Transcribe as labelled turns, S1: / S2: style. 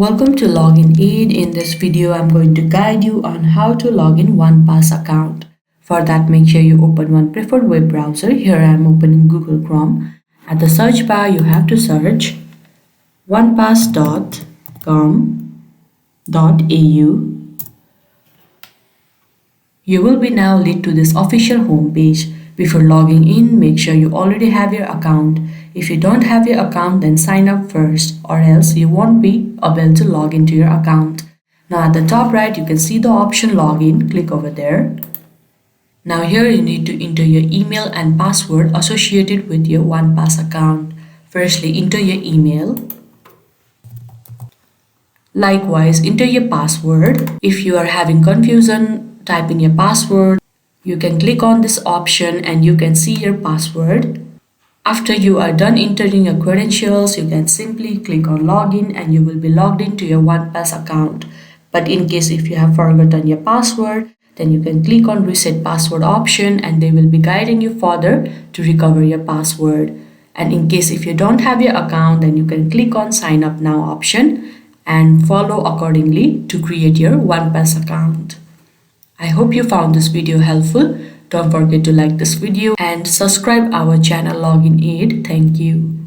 S1: Welcome to Login Aid. In this video, I'm going to guide you on how to log in OnePass account. For that, make sure you open one preferred web browser. Here I am opening Google Chrome. At the search bar, you have to search onepass.com.au. You will be now led to this official home page. Before logging in, make sure you already have your account. If you don't have your account, then sign up first, or else you won't be able to log into your account. Now at the top right, you can see the option login. Click over there. Now here you need to enter your email and password associated with your OnePass account. Firstly, enter your email. Likewise, enter your password. If you are having confusion, type in your password. You can click on this option and you can see your password. After you are done entering your credentials, you can simply click on login and you will be logged into your OnePass account. But in case if you have forgotten your password, then you can click on reset password option and they will be guiding you further to recover your password. And in case if you don't have your account, then you can click on sign up now option and follow accordingly to create your OnePass account. I hope you found this video helpful. Don't forget to like this video and subscribe our channel Login Aid. Thank you.